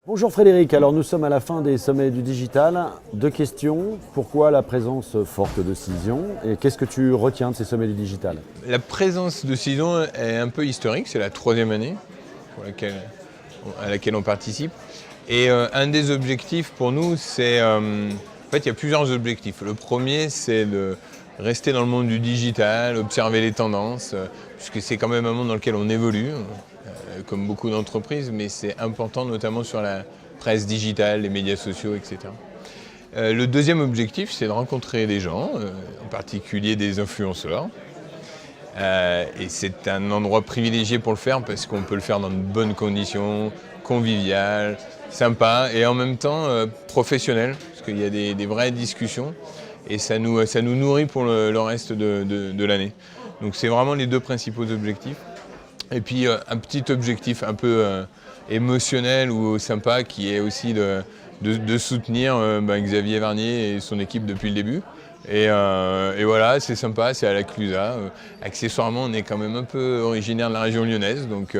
Bonjour Frédéric, alors nous sommes à la fin des sommets du digital. Deux questions, pourquoi la présence forte de Cision et qu'est-ce que tu retiens de ces sommets du digital? La présence de Cision est un peu historique, c'est la 3e année à laquelle on participe. Et un des objectifs pour nous, c'est... en fait, il y a plusieurs objectifs. Le premier, c'est de rester dans le monde du digital, observer les tendances, puisque c'est quand même un monde dans lequel on évolue, comme beaucoup d'entreprises, mais c'est important notamment sur la presse digitale, les médias sociaux, etc. Le deuxième objectif, c'est de rencontrer des gens, en particulier des influenceurs. Et c'est un endroit privilégié pour le faire parce qu'on peut le faire dans de bonnes conditions, conviviales, sympa et en même temps professionnel, parce qu'il y a des vraies discussions et ça nous nourrit pour le reste de l'année. Donc c'est vraiment les deux principaux objectifs. Et puis un petit objectif un peu émotionnel ou sympa qui est aussi de soutenir Xavier Vernier et son équipe depuis le début. Et voilà, c'est sympa, c'est à la Clusa. Accessoirement, on est quand même un peu originaire de la région lyonnaise, donc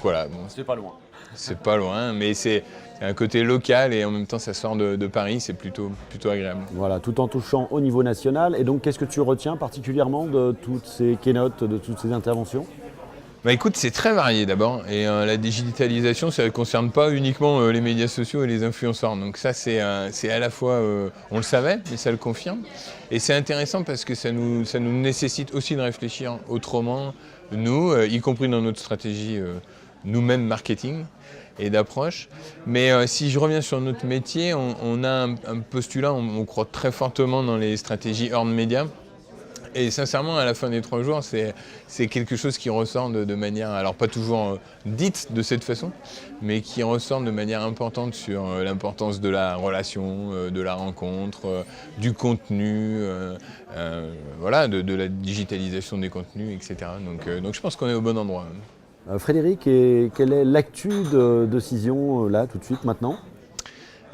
voilà. Bon, C'est pas loin. c'est pas loin, mais c'est un côté local et en même temps ça sort de Paris, c'est plutôt agréable. Voilà, tout en touchant au niveau national. Et donc qu'est-ce que tu retiens particulièrement de toutes ces keynotes, de toutes ces interventions? Bah écoute, c'est très varié d'abord, et la digitalisation, ça ne concerne pas uniquement les médias sociaux et les influenceurs. Donc ça, c'est à la fois, on le savait, mais ça le confirme. Et c'est intéressant parce que ça nous nécessite aussi de réfléchir autrement, nous, y compris dans notre stratégie nous-mêmes marketing et d'approche. Mais si je reviens sur notre métier, on a un postulat, on croit très fortement dans les stratégies earned media. Et sincèrement, à la fin des 3 jours, c'est quelque chose qui ressort de manière, alors pas toujours dite de cette façon, mais qui ressort de manière importante sur l'importance de la relation, de la rencontre, du contenu, voilà, de la digitalisation des contenus, etc. Donc je pense qu'on est au bon endroit. Frédéric, et quelle est l'actu de Cision là, tout de suite, maintenant?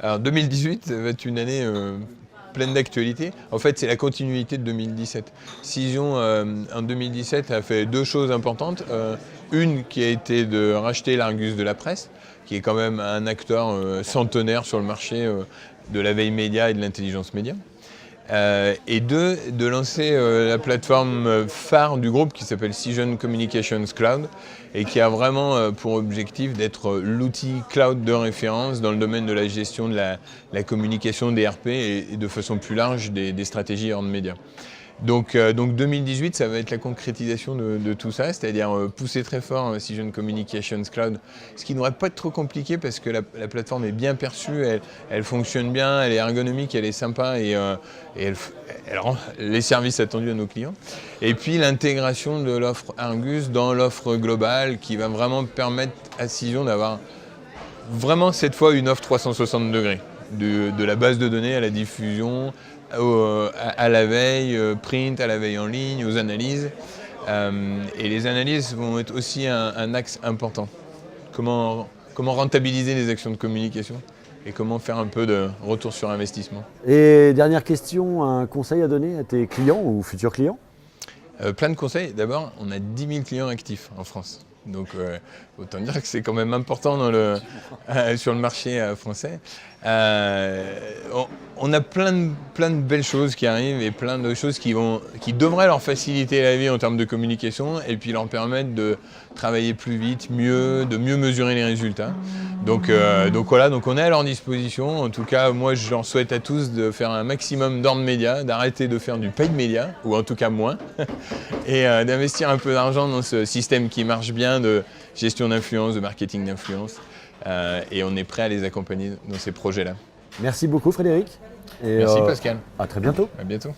Alors 2018 va être une année pleine d'actualité. En fait, c'est la continuité de 2017. Cision, en 2017, a fait 2 choses importantes. Une qui a été de racheter l'Argus de la presse, qui est quand même un acteur centenaire sur le marché de la veille média et de l'intelligence média. Et 2, de lancer la plateforme phare du groupe qui s'appelle Cision Communications Cloud et qui a vraiment pour objectif d'être l'outil cloud de référence dans le domaine de la gestion de la communication des RP et de façon plus large des stratégies earned media. Donc 2018, ça va être la concrétisation de tout ça, c'est-à-dire pousser très fort Cision Communications Cloud, ce qui ne devrait pas être trop compliqué parce que la plateforme est bien perçue, elle fonctionne bien, elle est ergonomique, elle est sympa et elle rend les services attendus à nos clients. Et puis l'intégration de l'offre Argus dans l'offre globale qui va vraiment permettre à Cision d'avoir vraiment cette fois une offre 360 degrés, de la base de données à la diffusion, à la veille print, à la veille en ligne, aux analyses. Et les analyses vont être aussi un axe important. Comment rentabiliser les actions de communication et comment faire un peu de retour sur investissement. Et dernière question, un conseil à donner à tes clients ou futurs clients? Plein de conseils. D'abord, on a 10 000 clients actifs en France. Donc autant dire que c'est quand même important sur le marché français. On a plein de belles choses qui arrivent et plein de choses qui devraient leur faciliter la vie en termes de communication et puis leur permettre de travailler plus vite, de mieux mesurer les résultats. Donc voilà, donc on est à leur disposition. En tout cas, moi je leur souhaite à tous de faire un maximum d'earned media, d'arrêter de faire du paid media, ou en tout cas moins, et d'investir un peu d'argent dans ce système qui marche bien de gestion d'influence, de marketing d'influence. Et on est prêt à les accompagner dans ces projets-là. Merci beaucoup Frédéric. Et Merci Pascal. à très bientôt. À bientôt.